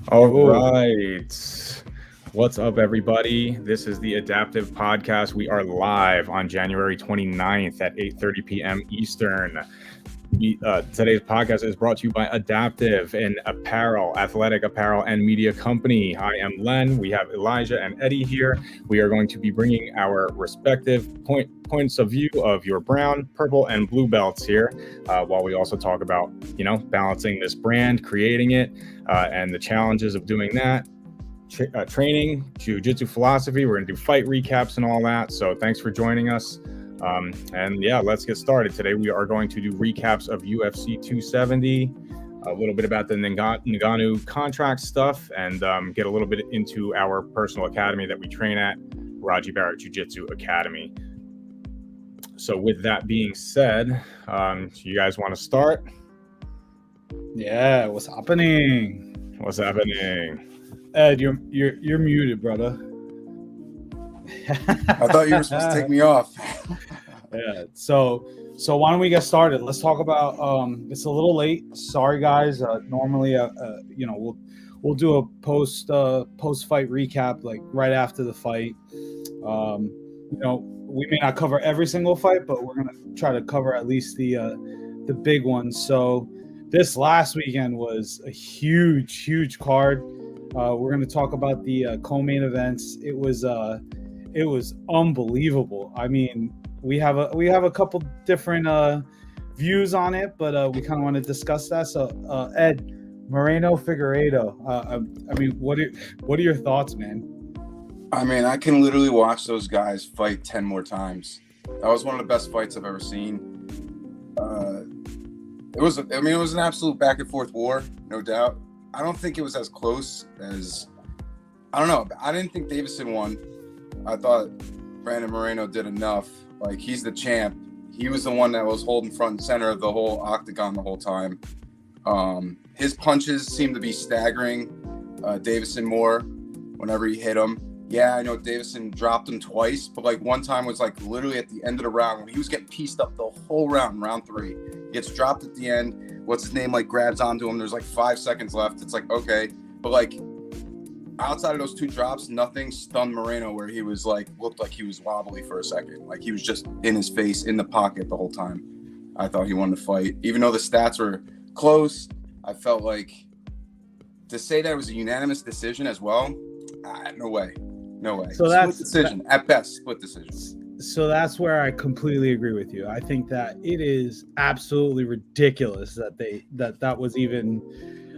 All Yo, right. What's up, everybody? This is the Adaptive Podcast. We are live on January 29th at 8:30 p.m. Eastern. Today's podcast is brought to you by Adaptive, an athletic apparel, and media company. I am Len. We have Elijah and Eddie here. We are going to be bringing our respective points of view of your brown, purple, and blue belts here, while we also talk about, balancing this brand, creating it, and the challenges of doing that. Training, Jiu Jitsu philosophy. We're going to do fight recaps and all that. So thanks for joining us. And yeah, let's get started. Today we are going to do recaps of UFC 270, a little bit about the Ngannou contract stuff, and get a little bit into our personal academy that we train at, Radji Barrett Jiu Jitsu Academy. So with that being said, you guys want to start? yeah, what's happening? What's happening? Ed, you're muted, brother. I thought you were supposed to take me off. Yeah. So why don't we get started? Let's talk about. It's a little late. Sorry, guys. Normally, we'll do a post fight recap like right after the fight. We may not cover every single fight, but we're gonna try to cover at least the big ones. So this last weekend was a huge card. We're going to talk about the co-main events. It was unbelievable. I mean, we have a couple different views on it, but we kind of want to discuss that. So, Ed, Moreno Figueiredo. I mean, what are your thoughts, man? I mean, I can literally watch those guys fight 10 more times. That was one of the best fights I've ever seen. It was an absolute back and forth war, no doubt. I don't think it was as close as, I don't know. I didn't think Davison won. I thought Brandon Moreno did enough. Like, he's the champ. He was the one that was holding front and center of the whole octagon the whole time. His punches seemed to be staggering Davison more whenever he hit him. Yeah, I know Davison dropped him twice, but like one time was like literally at the end of the round when he was getting pieced up the whole round 3. He gets dropped at the end. What's his name? Like grabs onto him. There's like 5 seconds left. It's like, okay. But like outside of those 2 drops, nothing stunned Moreno where he was like, looked like he was wobbly for a second. Like he was just in his face, in the pocket the whole time. I thought he won the fight. Even though the stats were close, I felt like to say that it was a unanimous decision as well, no way. No way. So split decision. At best, split decision. So that's where I completely agree with you. I think that it is absolutely ridiculous that was even.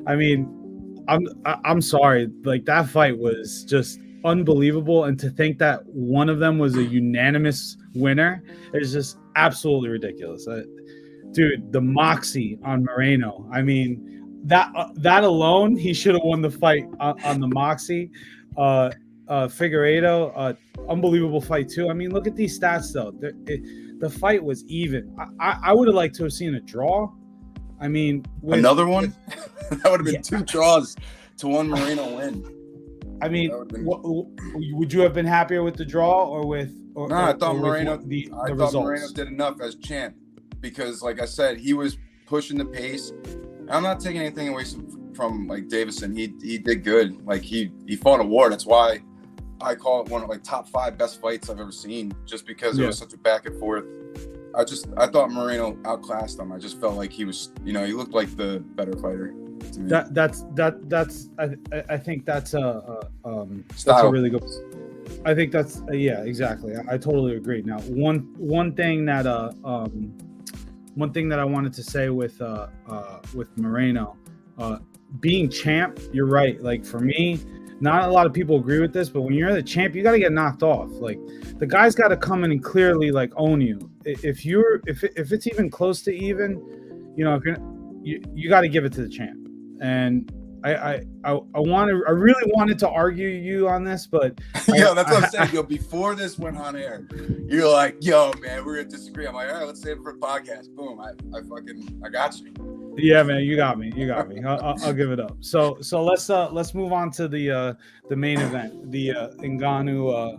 I mean, I'm sorry. Like that fight was just unbelievable, and to think that one of them was a unanimous winner is just absolutely ridiculous. Dude, the moxie on Moreno. I mean, that alone, he should have won the fight on the moxie. Figueiredo, unbelievable fight too. I mean, look at these stats though. The fight was even. I would have liked to have seen a draw. I mean, another one that would have been 2 draws to 1 Moreno win. I mean, would you have been happier with the draw or with? I thought Moreno. I thought Moreno did enough as champ because, like I said, he was pushing the pace. I'm not taking anything away from like Davison. He did good. Like he fought a war. That's why I call it one of like top 5 best fights I've ever seen, just because it was such a back and forth. I thought Moreno outclassed him. I just felt like he was, he looked like the better fighter to me. I think that's a really good. I think that's exactly. I totally agree. Now, one thing that I wanted to say with Moreno, being champ, you're right. Like for me, not a lot of people agree with this, but when you're the champ, you got to get knocked off. Like the guy's got to come in and clearly like own you. If it's even close to even, you got to give it to the champ. And I really wanted to argue you on this, but that's what I'm saying. Yo, before this went on air, you're like, yo, man, we're gonna disagree. I'm like, all right, let's save it for a podcast. Boom, I got you. Yeah, man, you got me. I'll give it up. So let's move on to the main event, the Ngannou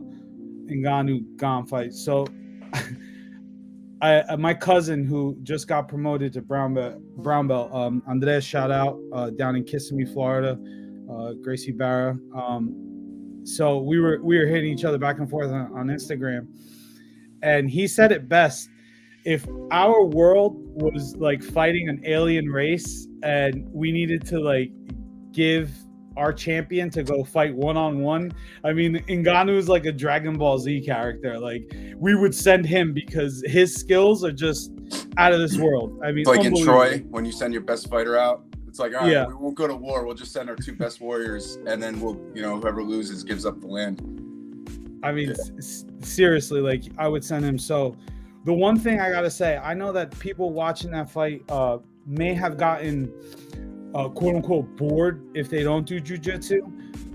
Gane fight. So my cousin who just got promoted to brown belt, Andres, shout out, down in Kissimmee, Florida. Gracie Barra. So we were hitting each other back and forth on Instagram, and he said it best. If our world was like fighting an alien race and we needed to like give our champion to go fight one-on-one, I mean, Ngannou is like a Dragon Ball Z character. Like, we would send him because his skills are just out of this world. I mean, it's like in Troy, when you send your best fighter out, it's like, all right, Yeah. we won't go to war. We'll just send our 2 best warriors, and then we'll, whoever loses gives up the land. I mean, seriously, like, I would send him. So the one thing I gotta say, I know that people watching that fight may have gotten quote unquote bored if they don't do jiu-jitsu,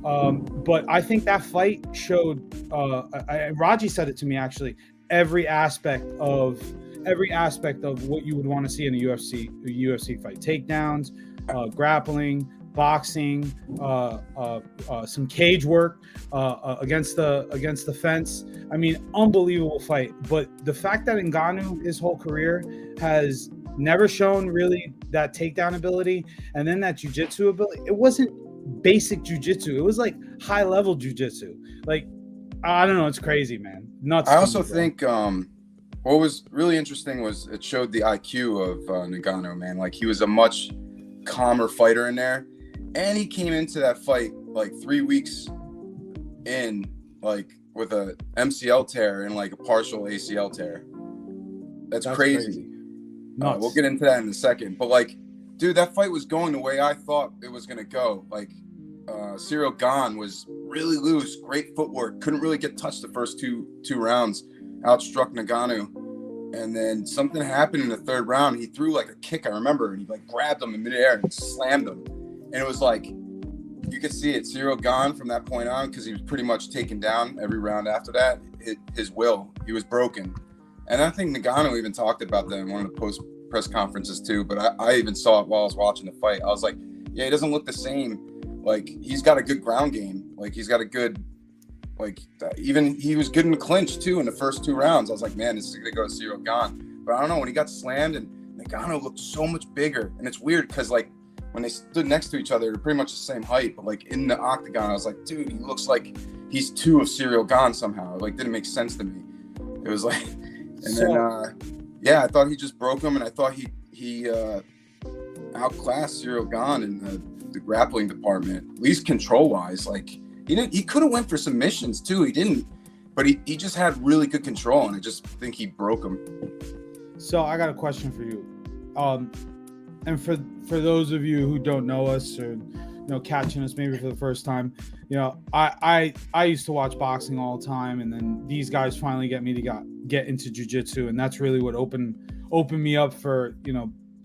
but I think that fight showed Radji said it to me, actually, every aspect of what you would want to see in a UFC fight: takedowns, grappling, boxing, some cage work against the fence. I mean, unbelievable fight. But the fact that Ngannou his whole career has never shown really that takedown ability, and then that jiu-jitsu ability, it wasn't basic jiu-jitsu. It was like high level jiu-jitsu. Like, I don't know, it's crazy, man. Nuts. I also think what was really interesting was it showed the IQ of Ngannou, man. Like, he was a much calmer fighter in there, and he came into that fight like 3 weeks in, like, with a MCL tear and like a partial ACL tear. That's crazy. We'll get into that in a second, but like, dude, that fight was going the way I thought it was gonna go. Like, Ciryl Gane was really loose, great footwork, couldn't really get touched the first two rounds, outstruck Ngannou, and then something happened in the 3rd round. He threw like a kick, I remember, and he like grabbed him in midair and slammed him, and it was like, you could see it, Ciryl Gane from that point on, because he was pretty much taken down every round after that. His will, he was broken. And I think Ngannou even talked about that in one of the post-press conferences too, but I even saw it while I was watching the fight. I was like, yeah, he doesn't look the same. Like, he's got a good ground game. Like, he's got a good, like, even he was good in the clinch too in the first 2 rounds. I was like, man, this is going to go to Ciryl Gane. But I don't know, when he got slammed, and Ngannou looked so much bigger. And it's weird because, like, when they stood next to each other, they're pretty much the same height. But, like, in the octagon, I was like, dude, he looks like he's 2 of Ciryl Gane somehow. It, like, didn't make sense to me. It was like... And then, I thought he just broke him, and I thought he outclassed Ciryl Gane in the grappling department, at least control-wise. Like, he could have went for submissions too. He didn't, but he just had really good control, and I just think he broke him. So I got a question for you, and for those of you who don't know us, or catching us maybe for the first time, I used to watch boxing all the time, and then these guys finally get me to get into jiu-jitsu, and that's really what opened me up for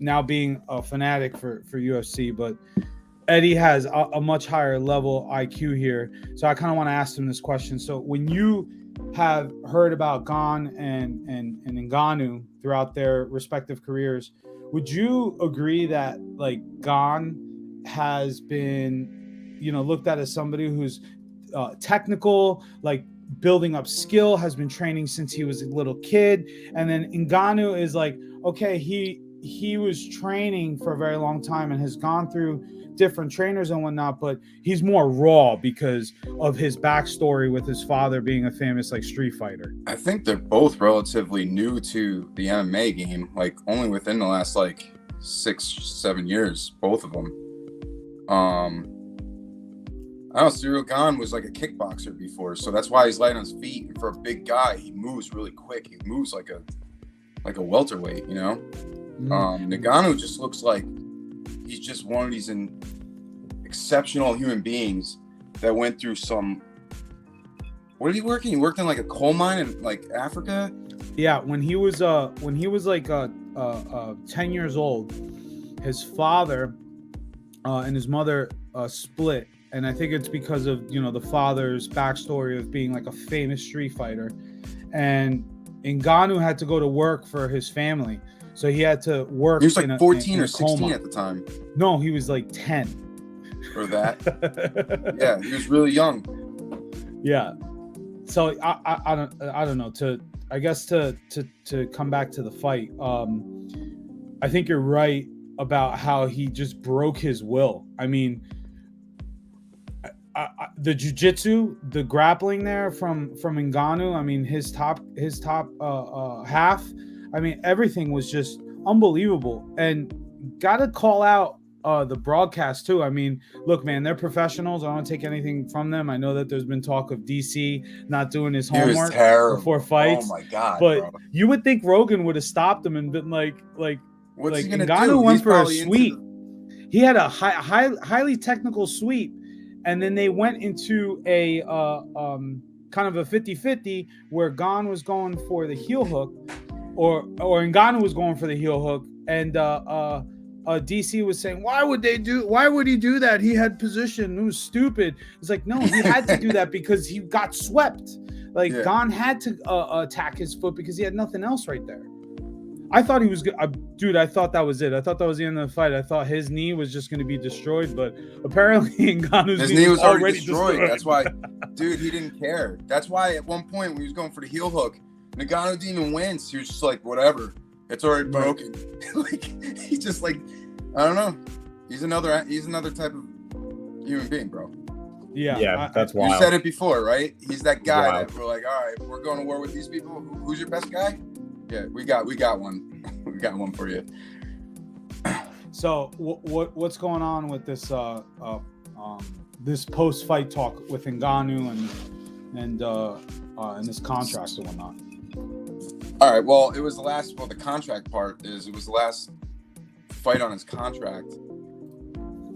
now being a fanatic for UFC. But Eddie has a much higher level IQ here, so I kind of want to ask him this question. So when you have heard about Gane and Ngannou throughout their respective careers, would you agree that like Gane has been looked at as somebody who's technical, like building up skill, has been training since he was a little kid, and then Ngannou is like, okay, he was training for a very long time and has gone through different trainers and whatnot, but he's more raw because of his backstory with his father being a famous like street fighter? I think they're both relatively new to the MMA game, like only within the last like 6-7 years, both of them. I know Ciryl Gane was like a kickboxer before, so that's why he's light on his feet. And for a big guy, he moves really quick. He moves like a welterweight, Ngannou just looks like he's just one of these exceptional human beings that went through some. What did he work in? He worked in like a coal mine in like Africa. Yeah, when he was like 10 years old, his father and his mother split. And I think it's because of, the father's backstory of being like a famous street fighter. And Ngannou had to go to work for his family. So he had to work. He was like 14 or 16 at the time. No, he was like 10. Or that. Yeah, he was really young. Yeah. So I don't know. To come back to the fight, I think you're right about how he just broke his will. I mean, the jiu-jitsu, the grappling there from Ngannou, I mean, his top half, I mean, everything was just unbelievable. And gotta call out the broadcast too. I mean, look, man, they're professionals. I don't take anything from them. I know that there's been talk of DC not doing his homework before fights. Oh my god, but bro. You would think Rogan would have stopped him and been like what's he gonna Ngannou do? went He's for a probably sweep. He had a highly technical sweep, and then they went into a kind of a 50-50 where Gon was going for the heel hook, or Ngannou was going for the heel hook, and DC was saying, why would he do that? He had position. It was stupid. It's like, no, he had to do that because he got swept. Like, Gon had to attack his foot because he had nothing else right there. I thought he was good. Dude, I thought that was it. I thought that was the end of the fight. I thought his knee was just going to be destroyed, but apparently Ngannou's knee was already destroyed. That's why, dude, he didn't care. That's why at one point when he was going for the heel hook, Ngannou didn't even wince. He was just like, whatever. It's already broken. Like, he's just like, I don't know. He's another type of human being, bro. Yeah, that's wild. You said it before, right? He's that guy that we're like, all right, we're going to war with these people. Who's your best guy? Yeah, we got one. We got one for you. So what's going on with this this post fight talk with Ngannou and this contract and whatnot? All right. Well, it was the last. Well, the contract part is it was the last fight on his contract,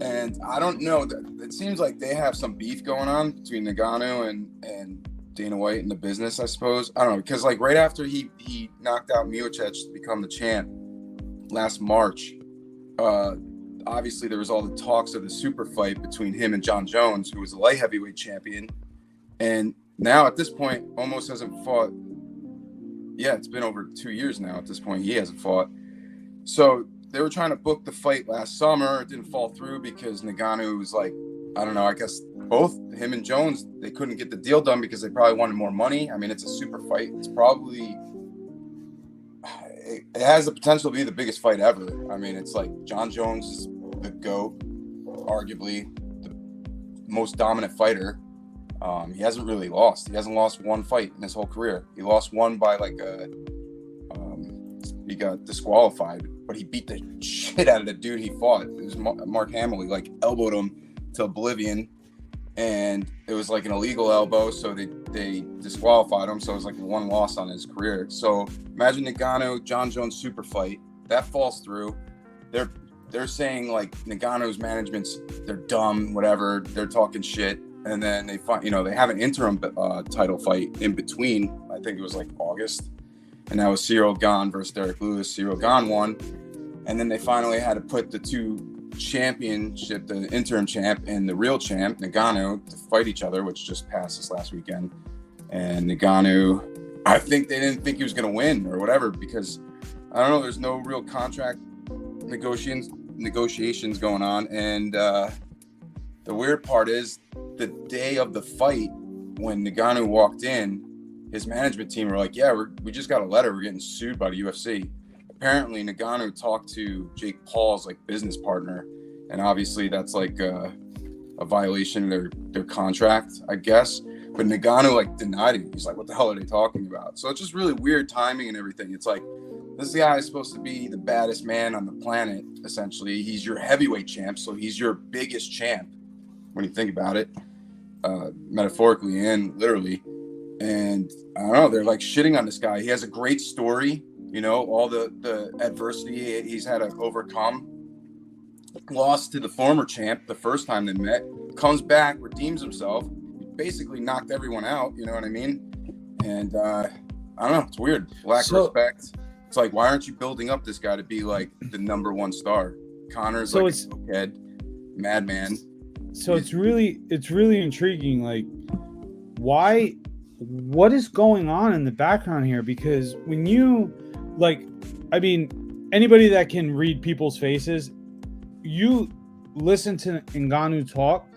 and I don't know. It seems like they have some beef going on between Ngannou and Dana White in the business, I suppose. I don't know, because like right after he knocked out Miocic to become the champ last March, obviously there was all the talks of the super fight between him and John Jones, who was the light heavyweight champion, and now at this point almost hasn't fought. Yeah, it's been over 2 years now. At this point, he hasn't fought. So they were trying to book the fight last summer. It didn't fall through because Ngannou was like, I don't know, I guess both him and Jones, they couldn't get the deal done because they probably wanted more money. I mean, it's a super fight. It's probably, it has the potential to be the biggest fight ever. I mean, it's like John Jones is the GOAT, arguably the most dominant fighter. He hasn't really lost. He hasn't lost one fight in his whole career. He lost one by he got disqualified, but he beat the shit out of the dude he fought. It was Mark Hamill. He like elbowed him to oblivion, and it was like an illegal elbow, so they disqualified him. So it was like one loss on his career. So imagine Ngannou, John Jones super fight that falls through. They're saying like Ngannou's management's they're dumb, whatever. They're talking shit, and then they find they have an interim title fight in between. I think it was like August, and that was Cyril Gane versus Derek Lewis. Cyril Gane won, and then they finally had to put the two championship, the interim champ and the real champ, Ngannou, to fight each other, which just passed this last weekend. And Ngannou, I think they didn't think he was going to win or whatever, because I don't know, there's no real contract negotiations going on. And the weird part is the day of the fight, when Ngannou walked in, his management team were like, yeah, we just got a letter, we're getting sued by the UFC. Apparently Ngannou talked to Jake Paul's like business partner, and obviously that's like a violation of their contract, I guess. But Ngannou like denied it. He's like, what the hell are they talking about? So it's just really weird timing and everything. It's like, this guy is supposed to be the baddest man on the planet, essentially. He's your heavyweight champ, so he's your biggest champ when you think about it, metaphorically and literally. And I don't know, they're like shitting on this guy. He has a great story. All the adversity he's had to overcome. Lost to the former champ the first time they met. Comes back, redeems himself. He basically knocked everyone out. You know what I mean? And I don't know. It's weird. Lack of respect. It's like, why aren't you building up this guy to be like the number one star? Connor's so like a cokehead, madman. So it's really intriguing. Like, why? What is going on in the background here? Because when you anybody that can read people's faces, you listen to Ngannou talk,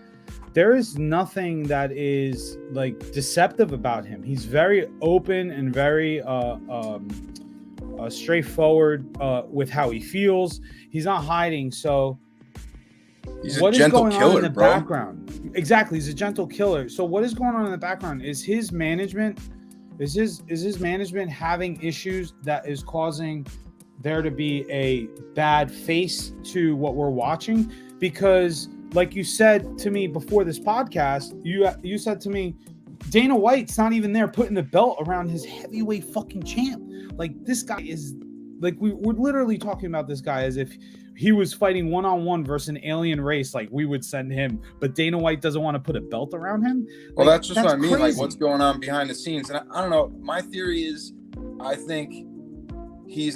there is nothing that is like deceptive about him. He's very open and very straightforward with how he feels. He's not hiding. So He's what a is gentle going on killer, in the bro. background? Exactly, he's a gentle killer. So what is going on in the background? Is his management having issues that is causing there to be a bad face to what we're watching? Because like you said to me before this podcast, you said to me, Dana White's not even there putting the belt around his heavyweight fucking champ. Like, this guy is like, we're literally talking about this guy as if he was fighting one-on-one versus an alien race. Like, we would send him, but Dana White doesn't want to put a belt around him. Well, Like, that's just what I mean. crazy. Like, what's going on behind the scenes? And I don't know. My theory is, I think he's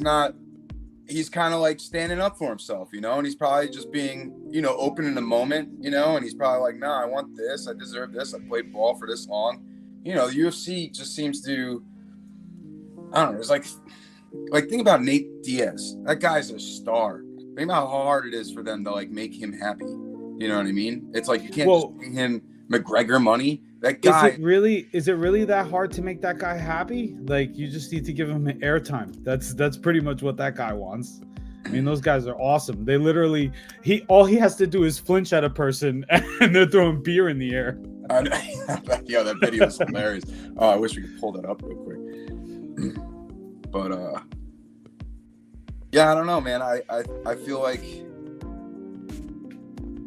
kind of like standing up for himself, you know, and he's probably just being, you know, open in the moment, you know, and he's probably like, nah, I want this. I deserve this. I played ball for this long. You know, the UFC just seems to, I don't know. It's like think about Nate Diaz. That guy's a star. Think about how hard it is for them to like make him happy. You know what I mean? It's like you can't just bring him McGregor money. That guy. Is it really that hard to make that guy happy? Like, you just need to give him airtime. That's pretty much what that guy wants. I mean, those guys are awesome. They literally, all he has to do is flinch at a person and they're throwing beer in the air. Yeah, that video is hilarious. Oh, I wish we could pull that up real quick. But yeah, I don't know, man. I feel like.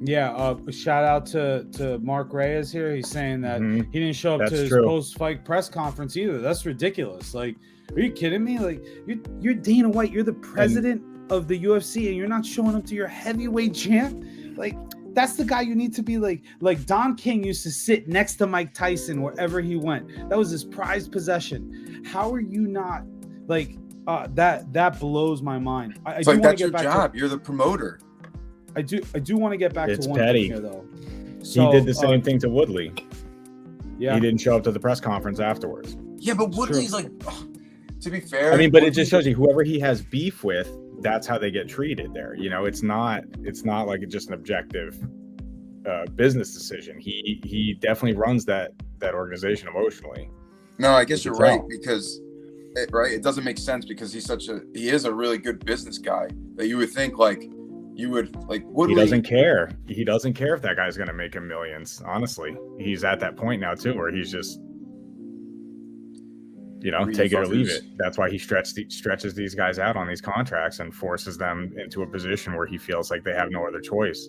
Yeah, shout out to Mark Reyes here. He's saying that he didn't show up to his post-fight press conference either. That's ridiculous. Like, are you kidding me? Like, you're Dana White. You're the president of the UFC, and you're not showing up to your heavyweight champ. Like, that's the guy you need to be like. Like, Don King used to sit next to Mike Tyson wherever he went. That was his prized possession. How are you not like that? Blows my mind. It's like that's your job. You're the promoter. I do want to get back to one petty. thing here, though. So, he did the same thing to Woodley. Yeah, he didn't show up to the press conference afterwards. Yeah, but Woodley's like, to be fair, I mean, but it just shows you whoever he has beef with, that's how they get treated there. You know, it's not like just an objective business decision. He definitely runs that organization emotionally. No, I guess you're right, because it doesn't make sense, because he is a really good business guy that you would think like. You would like Woodley. He doesn't care. He doesn't care if that guy's going to make him millions. Honestly, he's at that point now too, where he's just, you know, take it or leave it. That's why he stretches these guys out on these contracts and forces them into a position where he feels like they have no other choice.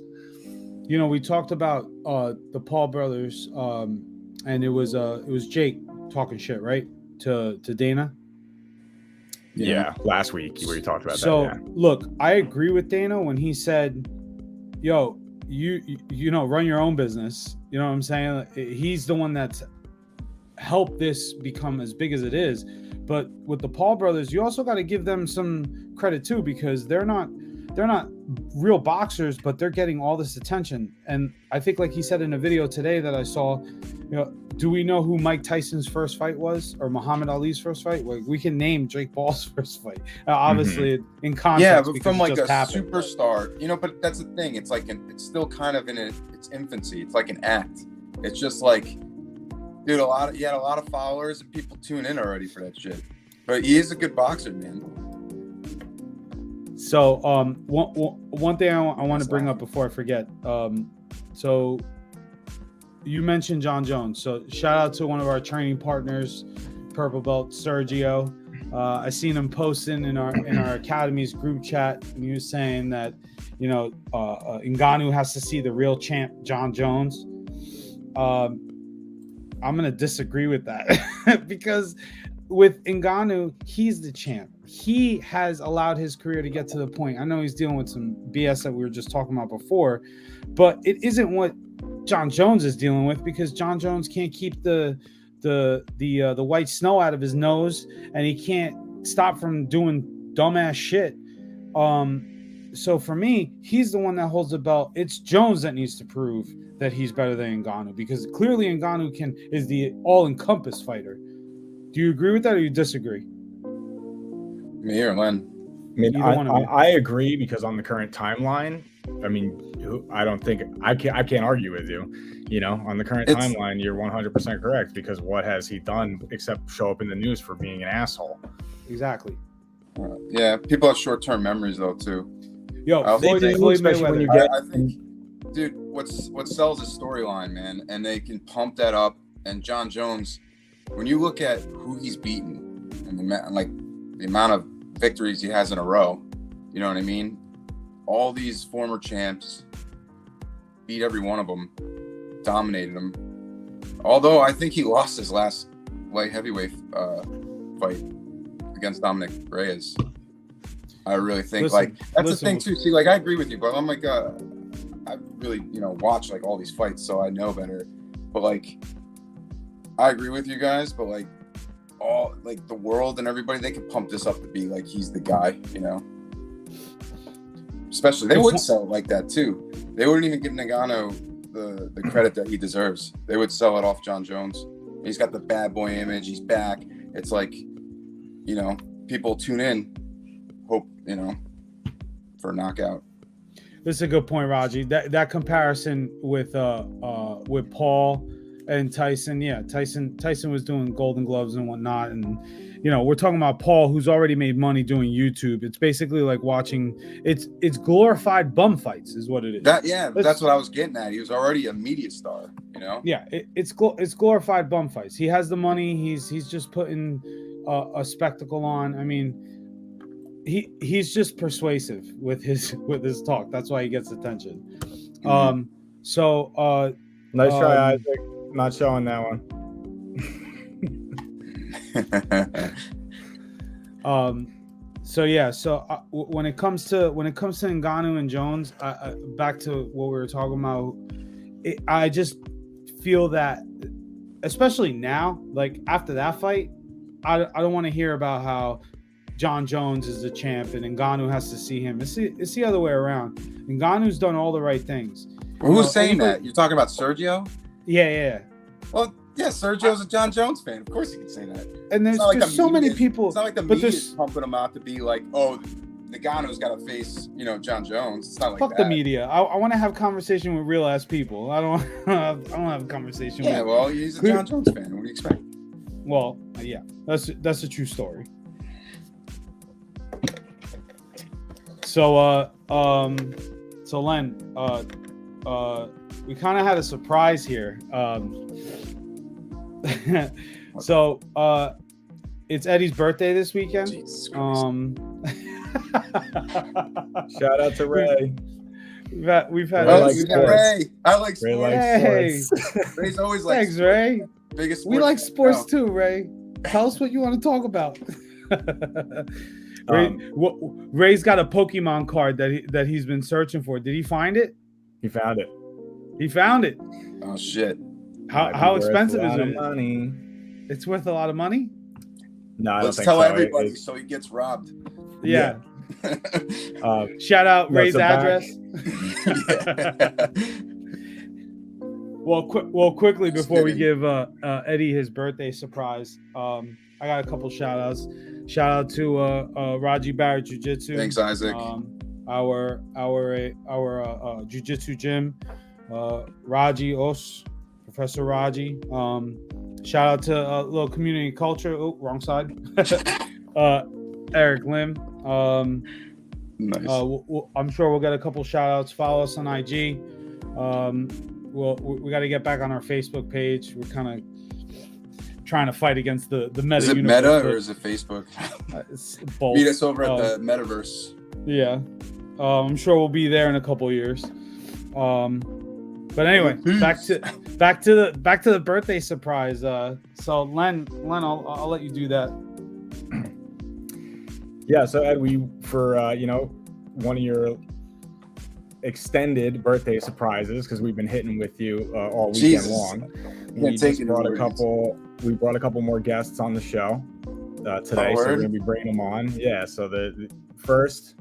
You know, we talked about the Paul brothers, and it was Jake talking shit, right, to Dana. Yeah, last week we talked about that. So look, I agree with Dana when he said, "Yo, you know, run your own business." You know what I'm saying? He's the one that's helped this become as big as it is. But with the Paul brothers, you also got to give them some credit too, because they're not real boxers, but they're getting all this attention. And I think, like he said in a video today that I saw, you know, do we know who Mike Tyson's first fight was, or Muhammad Ali's first fight? Like, we can name Jake Paul's first fight, obviously in context. Yeah, but from like a superstar, you know. But that's the thing. It's like it's still kind of in its infancy. It's like an act. It's just like, dude, he had a lot of followers and people tune in already for that shit. But he is a good boxer, man. So one thing I want to bring up before I forget. So you mentioned John Jones. So shout out to one of our training partners, Purple Belt Sergio. I seen him posting in our academy's group chat, and he was saying that, you know, Ngannou has to see the real champ, John Jones. I'm gonna disagree with that because with Ngannou, he's the champ. He has allowed his career to get to the point. I know he's dealing with some BS that we were just talking about before, but it isn't what John Jones is dealing with, because John Jones can't keep the white snow out of his nose, and he can't stop from doing dumbass shit. So for me, he's the one that holds the belt. It's Jones that needs to prove that he's better than Ngannou, because clearly Ngannou is the all-encompass fighter. Do you agree with that, or you disagree? Me or Len? I mean, I agree, because on the current timeline, I mean, I can't argue with you. You know, on the current timeline, you're 100% correct, because what has he done except show up in the news for being an asshole? Exactly. Yeah, people have short-term memories though too. Yo, Floyd Mayweather. I think dude, what sells is storyline, man, and they can pump that up. And John Jones, when you look at who he's beaten and the amount of victories he has in a row, you know what I mean? All these former champs beat every one of them, dominated them. Although I think he lost his last light heavyweight fight against Dominic Reyes. I really think that's the thing too. See, like, I agree with you, but I'm like, I really, watch like all these fights, so I know better. But like, I agree with you guys, but like, all like the world and everybody, they can pump this up to be like he's the guy, Especially they would sell it like that too. They wouldn't even give Ngannou the credit that he deserves. They would sell it off John Jones. He's got the bad boy image. He's back. It's like, people tune in, hope, for a knockout. This is a good point, Radji. That comparison with Paul and Tyson. Yeah, Tyson was doing Golden Gloves and whatnot, and we're talking about Paul, who's already made money doing YouTube. It's basically like watching. It's glorified bum fights, is what it is. That's what I was getting at. He was already a media star, Yeah, it's glorified bum fights. He has the money. He's just putting a spectacle on. I mean, he's just persuasive with his talk. That's why he gets attention. Nice try, Isaac. Not showing that one. When it comes to Ngannou and Jones, back to what we were talking about, I just feel that, especially now, like after that fight, I don't want to hear about how John Jones is the champ and Ngannou has to see him. It's the other way around. Ngannou's done all the right things. Who's saying that? You're talking about Sergio? Yeah. Well, yeah, Sergio's a John Jones fan. Of course he can say that. And there's so many people. It's not like the media's pumping him out to be like, oh, Ngannou's got to face, John Jones. It's not like that. Fuck the media. I want to have a conversation with real ass people. I don't have a conversation. Yeah, well, he's a John Jones fan. What do you expect? Well, yeah, that's a true story. So Len, we kind of had a surprise here. So it's Eddie's birthday this weekend. Shout out to Ray. We've had Ray. I like sports. Ray likes sports. Ray's always like thanks, Ray. Biggest sports we like sports too, Ray. Tell us what you want to talk about. Ray's got a Pokemon card that he's been searching for. Did he find it? He found it. He found it. Oh shit! How expensive is it? Money. It's worth a lot of money. No, I Let's don't think tell so. everybody so he gets robbed. Yeah. Shout out Ray's address. Well, quickly before we give Eddie his birthday surprise, I got a couple shout outs. Shout out to Radji Barrett Jiu Jitsu. Thanks, Isaac. Our Jiu Jitsu gym. Radji Os, Professor Radji. Shout out to little community culture. Oh, wrong side. Eric Lim. Nice. I'm sure we'll get a couple shout outs. Follow us on IG. We got to get back on our Facebook page. We're kind of trying to fight against the meta. Is it universe, Meta or is it Facebook? It's both. Meet us over at the Metaverse. Yeah. I'm sure we'll be there in a couple years. But anyway, back to the birthday surprise. So Len, I'll let you do that. Yeah. So Ed, for one of your extended birthday surprises, because we've been hitting with you all weekend long. We brought a couple more guests on the show today, so we're gonna be bringing them on. Yeah. So the first,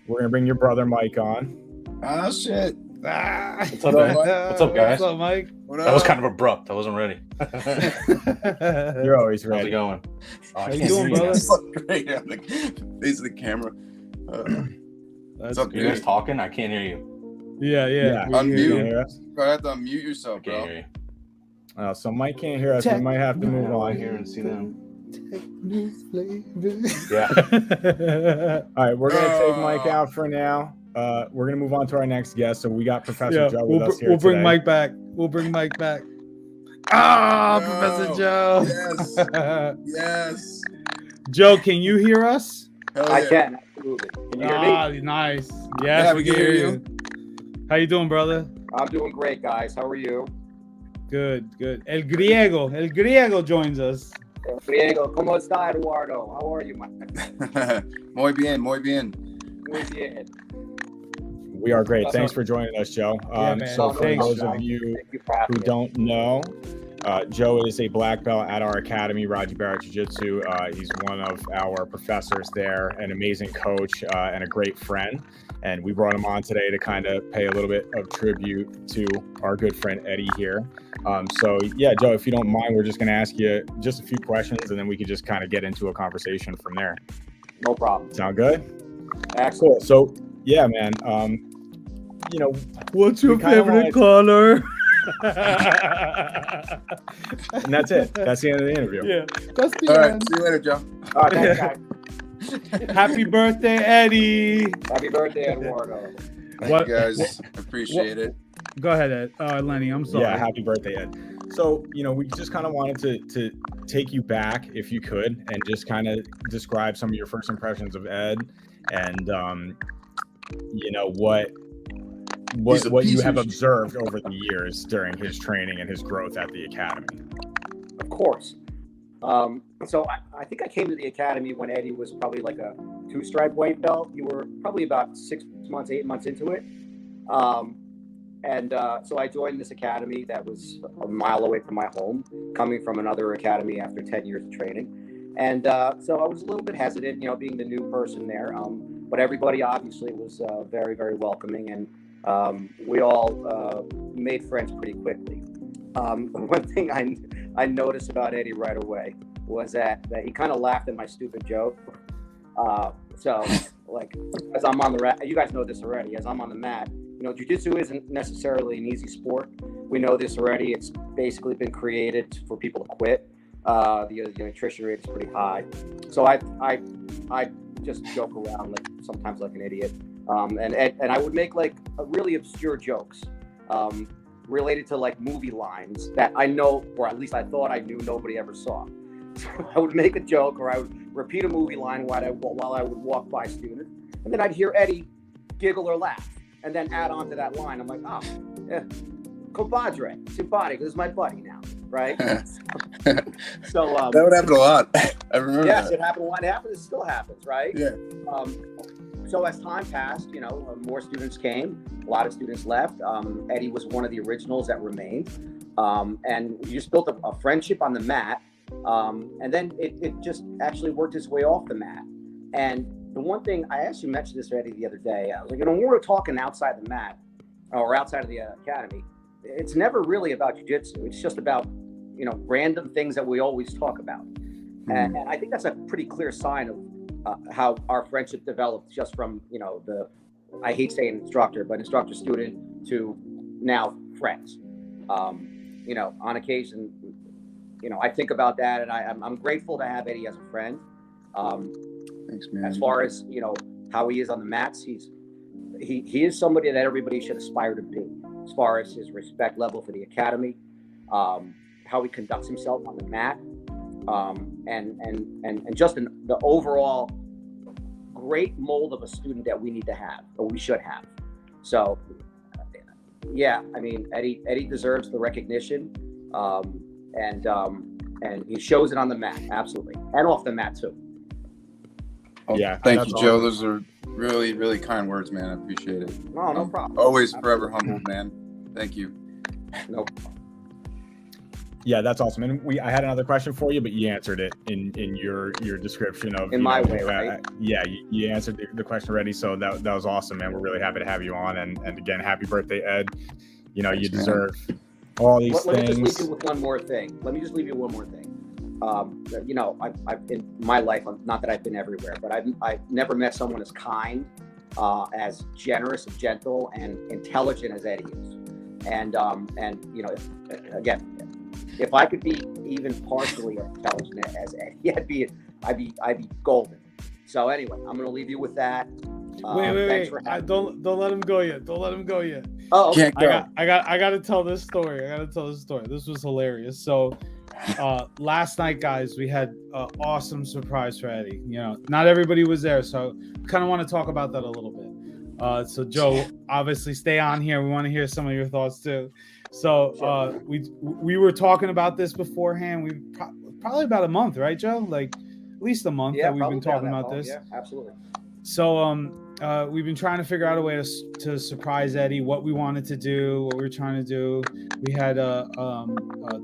we're gonna bring your brother Mike on. Oh shit. What's up, man? What's up, guys? What's up, Mike? That was kind of abrupt. I wasn't ready. You're always ready. How's it going? How you doing, brother? You look great on the face of the camera. That's up, You guys talking? I can't hear you. Yeah. Unmute. Go ahead to unmute yourself, I can't bro. hear you. So Mike can't hear us. We might have to move on here and see them. Yeah. All right, we're gonna take Mike out for now. we're gonna move on to our next guest. So we got Professor Joe with us here. We'll bring today. Mike back. We'll bring Mike back. Ah, No. Professor Joe. Yes. Yes. Joe, can you hear us? Hell I yeah. can, absolutely. Can you hear me? Nice. Yes, Yeah, we can hear you. How you doing, brother? I'm doing great, guys. How are you? Good. El Griego joins us. Diego, ¿cómo está, Eduardo? How are you, Mike? Muy bien. Muy bien. We are great. Thanks for joining us, Joe. man. So for Thanks, those Joe. of you Thank you for having who me. don't know, Joe is a black belt at our academy, Radji Barrett Jiu Jitsu. He's one of our professors there, an amazing coach and a great friend. And we brought him on today to kind of pay a little bit of tribute to our good friend Eddie here. So yeah, Joe, if you don't mind, we're just going to ask you just a few questions, and then we could just kind of get into a conversation from there. No problem. Sound good? Excellent. Cool. So yeah, man. You know, What's your We kinda favorite wanna- color? and that's it. That's the end of the interview. Yeah. That's the All right. end. See you later, Joe. All right, thanks, guys. Happy birthday, Eddie. Happy birthday, Eduardo. Thank What- you guys. Appreciate it. Go ahead, Ed. Lenny. I'm sorry. Yeah, happy birthday, Ed. So, you know, we just kind of wanted to take you back, if you could, and just kind of describe some of your first impressions of Ed, and you know what He's a you piece have of observed over the years during his training and his growth at the academy. Of course. So I think I came to the academy when Eddie was probably like a 2-stripe white belt. You were probably about 6 months, 8 months into it. So I joined this academy that was a mile away from my home, coming from another academy after 10 years of training. And so I was a little bit hesitant, you know, being the new person there. But everybody obviously was very, very welcoming, and we all made friends pretty quickly. One thing I noticed about Eddie right away was that he kind of laughed at my stupid joke. So, like, as I'm on the you guys know this already. As I'm on the mat, you know, jiu-jitsu isn't necessarily an easy sport. We know this already. It's basically been created for people to quit. The attrition rate is pretty high. So I just joke around like sometimes like an idiot. And I would make like really obscure jokes related to like movie lines that I know, or at least I thought I knew nobody ever saw. So I would make a joke, or I would repeat a movie line while I would walk by students, and then I'd hear Eddie giggle or laugh, and then add on to that line. I'm like, oh, yeah, compadre, simpatico, this is my buddy now, right? So That would happen a lot. I remember yes, that. it happened. It happens. It still happens, right? Yeah. So as time passed, you know, more students came. A lot of students left. Eddie was one of the originals that remained, and we just built a friendship on the mat. And then it just actually worked its way off the mat. And the one thing I actually mentioned this to Eddie the other day, I was like, you know, when we're talking outside the mat or outside of the academy, it's never really about jiu-jitsu. It's just about, you know, random things that we always talk about. And I think that's a pretty clear sign of how our friendship developed, just from, you know, I hate saying instructor, but instructor student to now friends. You know, on occasion, you know, I think about that, and I'm grateful to have Eddie as a friend. Thanks, man. As far as, you know, how he is on the mats, he is somebody that everybody should aspire to be. As far as his respect level for the academy, how he conducts himself on the mat, and just the overall great mold of a student that we need to have, or we should have. So, yeah, I mean, Eddie deserves the recognition, and he shows it on the mat, absolutely, and off the mat too. Oh, Yeah, thank that's you, Joe. awesome. Those are really, really kind words, man. I appreciate it. No problem. Always forever humbled, man. Thank you. No. Yeah, that's awesome. And I had another question for you, but you answered it in your description of In my way, right? Yeah, you answered the question already. So that was awesome, man. We're really happy to have you on. And again, happy birthday, Ed. You know, Thanks, you man. deserve all these Let me just things. leave you with one more thing. You know, I've in my life, not that I've been everywhere, but I've never met someone as kind, as generous, and gentle, and intelligent as Eddie is. And you know, if I could be even partially as intelligent as Eddie, I'd be golden. So anyway, I'm going to leave you with that. Wait. Don't let him go yet. Don't let him go yet. Oh, okay. Can't go. I got to tell this story. This was hilarious. So, last night, guys, we had an awesome surprise for Eddie. You know, not everybody was there, so kind of want to talk about that a little bit. So Joe, obviously, stay on here. We want to hear some of your thoughts too. So, we were talking about this beforehand. We probably about a month, right, Joe? Like at least a month that we've been talking about this. Yeah, absolutely. So, we've been trying to figure out a way to surprise Eddie, what we wanted to do, what we were trying to do. We had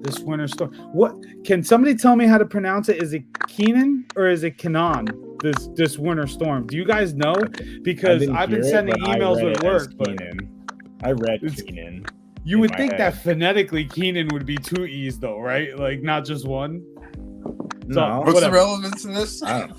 this winter storm. What can somebody tell me how to pronounce it? Is it Keenan or is it Kanan? This winter storm. Do you guys know? Because I've been sending emails with work, but I read Keenan. You would think that phonetically Keenan would be two E's though, right? Like not just one. No. What's the relevance in this? I don't know.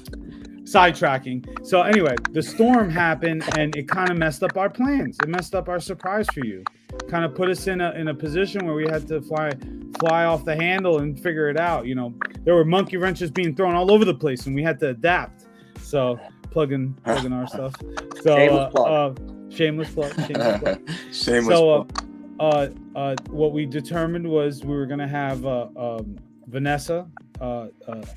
Sidetracking. So anyway, the storm happened and it kind of messed up our plans. It messed up our surprise for you. Kind of put us in a position where we had to fly off the handle and figure it out. You know, there were monkey wrenches being thrown all over the place and we had to adapt. So plugging our stuff. So shameless plug. So what we determined was we were gonna have Vanessa,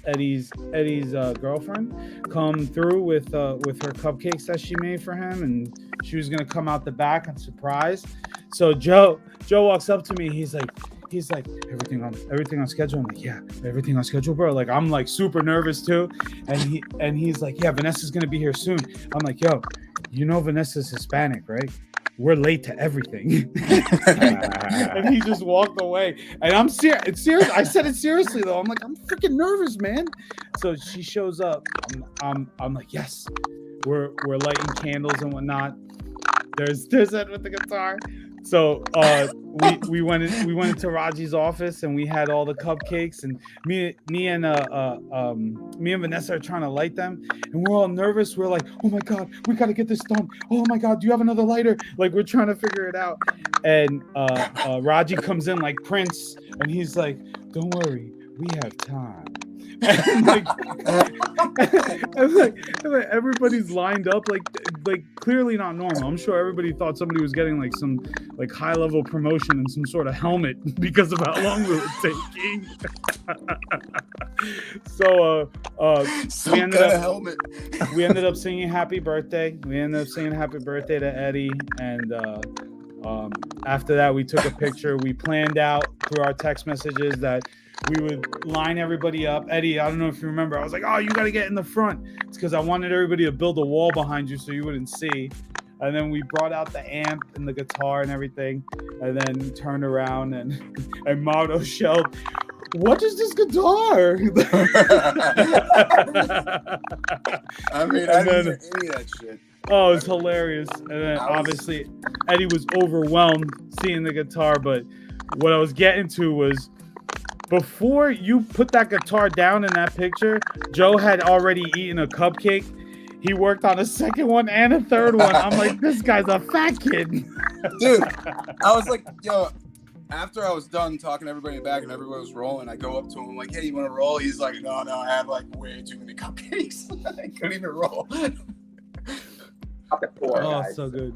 Eddie's girlfriend, come through with her cupcakes that she made for him, and she was gonna come out the back and surprise. So Joe walks up to me. He's like everything on schedule. I'm like, yeah, everything on schedule, bro. Like I'm like super nervous too, and he's like, yeah, Vanessa's gonna be here soon. I'm like, yo, you know Vanessa's Hispanic, right? We're late to everything. And he just walked away. And I'm serious. I said it seriously though. I'm like, I'm freaking nervous, man. So she shows up. I'm like, yes. We're lighting candles and whatnot. There's Ed with the guitar. So we went into Radji's office and we had all the cupcakes, and me and Vanessa are trying to light them, and we're all nervous. We're like, oh my god, we got to get this done. Oh my god, do you have another lighter? Like we're trying to figure it out. And Radji comes in like Prince, and he's like, don't worry, we have time. And everybody's lined up like clearly not normal. I'm sure everybody thought somebody was getting like some like high level promotion and some sort of helmet because of how long we were taking. So we ended up singing happy birthday. We ended up singing happy birthday to Eddie, and after that we took a picture. We planned out through our text messages that we would line everybody up. Eddie, I don't know if you remember, I was like, oh, you got to get in the front. It's because I wanted everybody to build a wall behind you so you wouldn't see. And then we brought out the amp and the guitar and everything, and then turned around and Mardo shelled, what is this guitar? I mean, I didn't hear any of that shit. Oh, it's hilarious. And then obviously Eddie was overwhelmed seeing the guitar, but what I was getting to was, before you put that guitar down in that picture, Joe had already eaten a cupcake. He worked on a second one and a third one. I'm like, this guy's a fat kid. Dude, I was like, yo, after I was done talking to everybody in the back and everybody was rolling, I go up to him like, hey, you want to roll? He's like, no, I had like way too many cupcakes. I couldn't even roll. Oh, so good.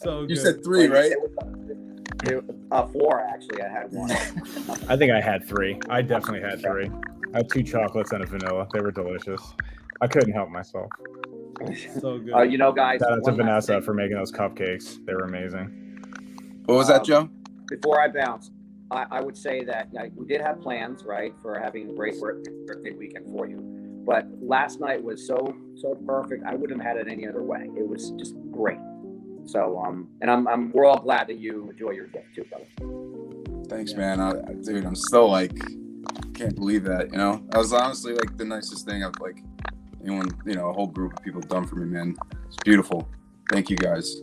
So good. You said 3, right? 4, actually. I had 1. I think I had 3. I definitely had 3. I had 2 chocolates and a vanilla. They were delicious. I couldn't help myself. So good. You know, guys. Shout out to Vanessa for making those cupcakes. They were amazing. What was that, Joe? Before I bounce, I would say that we did have plans, right, for having a great birthday weekend for you. But last night was so perfect. I wouldn't have had it any other way. It was just great. So and we're all glad that you enjoy your gift too, brother. Thanks, man. Dude, I'm still like, can't believe that. You know, that was honestly like the nicest thing I've like anyone, you know, a whole group of people done for me, man. It's beautiful. Thank you guys.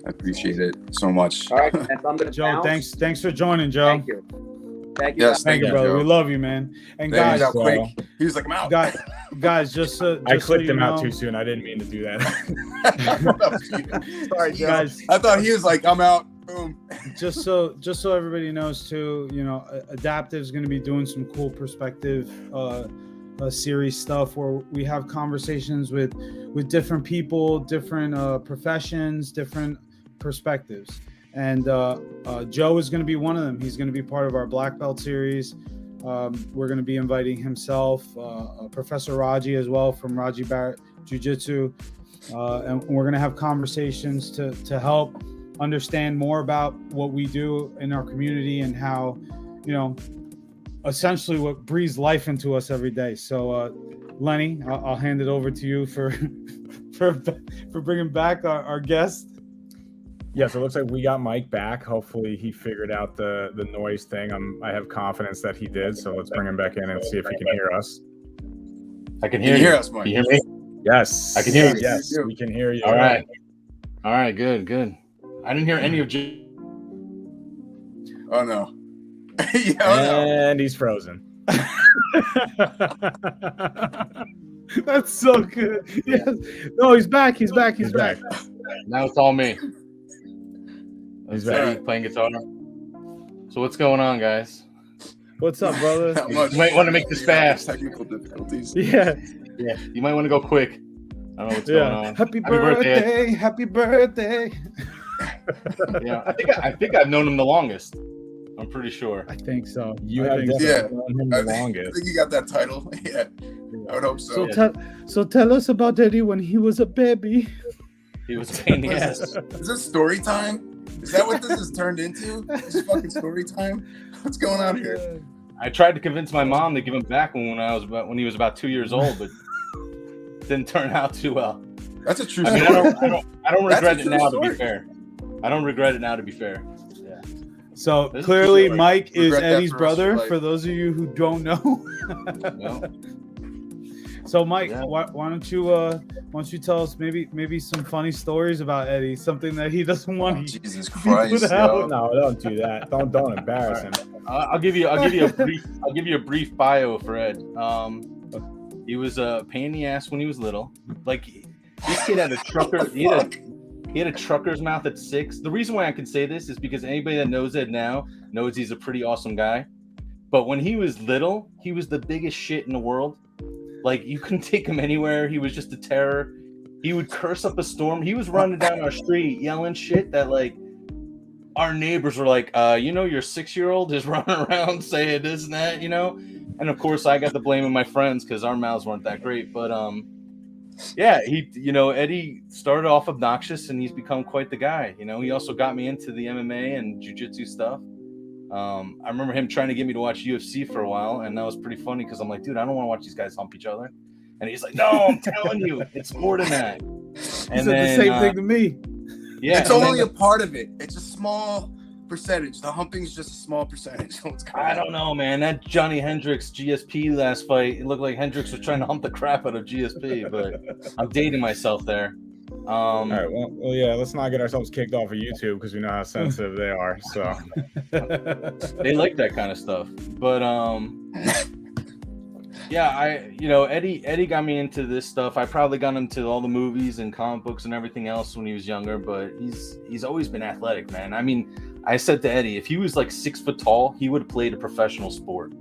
I appreciate it so much. All right, and I'm gonna Joe, bounce. thanks for joining, Joe. Thank you. Yes, thank you, brother. Joe. We love you, man. And guys, he was like, I'm out. Guys, just I clicked so him out know, too soon. I didn't mean to do that. Sorry, Joe. Guys, I thought he was like, I'm out. Boom. just so everybody knows too, you know, Adaptive is going to be doing some cool perspective series stuff where we have conversations with different people, different professions, different perspectives. And Joe is going to be one of them. He's going to be part of our black belt series. We're going to be inviting himself, Professor Radji as well from Radji Barrett Jiu Jitsu. And we're going to have conversations to help understand more about what we do in our community and how, essentially what breathes life into us every day. So, Lenny, I'll hand it over to you for bringing back our guest. Yeah, so it looks like we got Mike back. Hopefully he figured out the noise thing. I have confidence that he did. So let's bring him back in and see if he can hear us. I can Can hear you you. hear us, Mike? Can you hear me? Yes, I can hear you. Yes, we can hear you. All right. Good. I didn't hear any of Oh no. Yeah, oh, no. And he's frozen. That's so good. Yes. No, he's back. He's back. Now it's all me. He's Eddie back. playing guitar. So what's going on, guys? What's up, brother? How much? You might want to make this fast. Technical difficulties. Yeah. You might want to go quick. I don't know what's going on. Happy birthday. Happy birthday. Yeah, I think I've known him the longest. I'm pretty sure. I think so. You I have think definitely Yeah. known him the I longest. think you got that title. Yeah, I would hope so. So tell us about Eddie when he was a baby. He was a pain in the ass. Is this story time? Is that what this has turned into? This is fucking story time? What's going on here? I tried to convince my mom to give him back when he was about 2 years old, but didn't turn out too well. That's a true I mean, story. I don't regret That's it a now. true To be story. fair, I don't regret it now. To be fair. So This is clearly, true. Mike is Regret that Eddie's for the rest of brother. your life. For those of you who don't know. No. So Mike, Yeah. why don't you tell us maybe some funny stories about Eddie, something that he doesn't Oh, want. Jesus Christ, put out. yo. No, don't do that. Don't embarrass him. I'll give you a brief bio for Ed. He was a pain in the ass when he was little. Like this kid had a trucker. He had a trucker's mouth at 6. The reason why I can say this is because anybody that knows Ed now knows he's a pretty awesome guy. But when he was little, he was the biggest shit in the world. Like you couldn't take him anywhere. He was just a terror. He would curse up a storm. He was running down our street yelling shit that like our neighbors were like, your 6-year-old is running around saying this and that, And of course I got the blame of my friends because our mouths weren't that great. But yeah, Eddie started off obnoxious and he's become quite the guy. He also got me into the MMA and Jiu Jitsu stuff. I remember him trying to get me to watch UFC for a while, and that was pretty funny because I'm like, dude, I don't want to watch these guys hump each other. And he's like, no, I'm telling you, it's more than that. He said the same thing to me. Yeah, It's only a part of it. It's a small percentage. The humping's just a small percentage. I don't know, man. That Johnny Hendricks GSP last fight, it looked like Hendricks was trying to hump the crap out of GSP, but I'm dating myself there. All right. Well, yeah. Let's not get ourselves kicked off of YouTube because we know how sensitive they are. So They like that kind of stuff. But yeah, Eddie got me into this stuff. I probably got him to all the movies and comic books and everything else when he was younger. But he's always been athletic, man. I mean, I said to Eddie, if he was like 6 foot tall, he would have played a professional sport.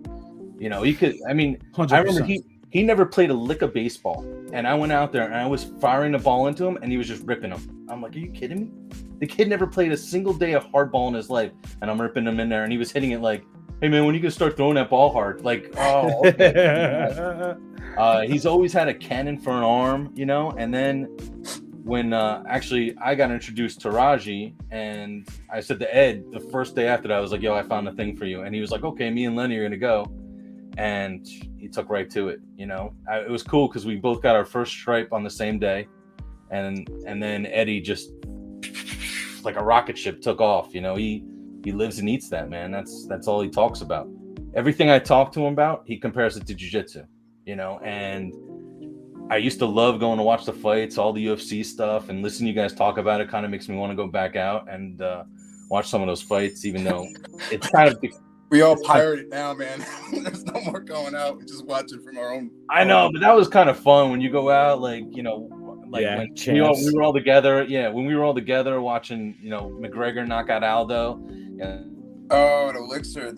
He could. I mean, 100%. I remember he never played a lick of baseball, and I went out there and I was firing the ball into him, and he was just ripping them. I'm like, are you kidding me? The kid never played a single day of hardball in his life, and I'm ripping him in there, and he was hitting it like, hey man, when are you gonna start throwing that ball hard? Like, oh, okay. He's always had a cannon for an arm, and then when actually I got introduced to Radji, and I said to Ed the first day after that, I was like, yo, I found a thing for you. And he was like, okay, me and Lenny are gonna go. And he took right to it. It was cool because we both got our first stripe on the same day, and then Eddie just like a rocket ship took off. He lives and eats that, man. That's all he talks about. Everything I talk to him about, he compares it to jiu-jitsu, and I used to love going to watch the fights, all the UFC stuff, and listen to you guys talk about it kind of makes me want to go back out and watch some of those fights, even though it's kind of We all pirate it now, man. There's no more going out. We just watch it from our own. I know, but that was kind of fun when you go out, like when we were all together. Yeah, when we were all together watching, McGregor knock out Aldo. Yeah, Oh, an Elixir.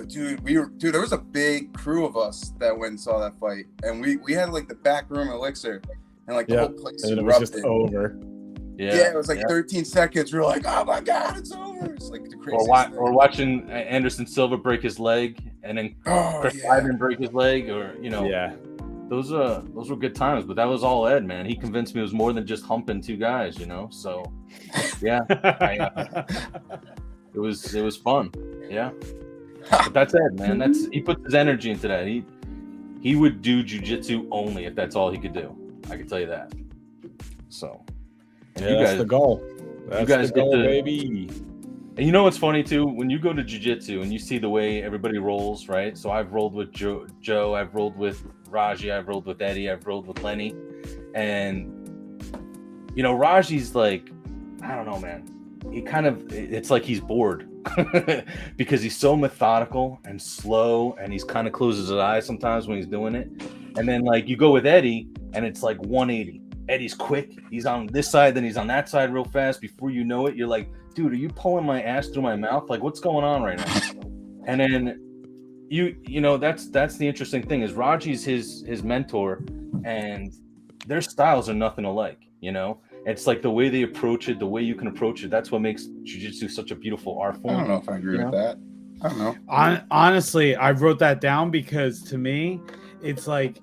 Dude. There was a big crew of us that went and saw that fight, and we had like the back room Elixir, and like the whole place And it was just erupted. over. Yeah, it was like 13 seconds. We were like, oh my god, it's over. It's like the craziest Or watching Anderson Silva break his leg, and then Chris Weidman break his leg, or Yeah. Those were good times. But that was all Ed, man. He convinced me it was more than just humping two guys, So yeah, it was fun. Yeah, but that's Ed, man. He puts his energy into that. He would do jiu-jitsu only if that's all he could do. I can tell you that. So. And yeah, that's the goal. That's the goal, baby. And you know what's funny too? When you go to jiu-jitsu and you see the way everybody rolls, right? So I've rolled with Joe, I've rolled with Radji, I've rolled with Eddie, I've rolled with Lenny. And Raji's like, I don't know, man. It's like he's bored because he's so methodical and slow, and he's kind of closes his eyes sometimes when he's doing it. And then like you go with Eddie and it's like 180. Eddie's quick. He's on this side, then he's on that side real fast. Before you know it, you're like, dude, are you pulling my ass through my mouth? Like, what's going on right now? And then that's the interesting thing is Radji's his mentor, and their styles are nothing alike. It's like the way they approach it, the way you can approach it. That's what makes jiu-jitsu such a beautiful art form. I don't know if I agree with that. I don't know. Honestly, I wrote that down because to me, it's like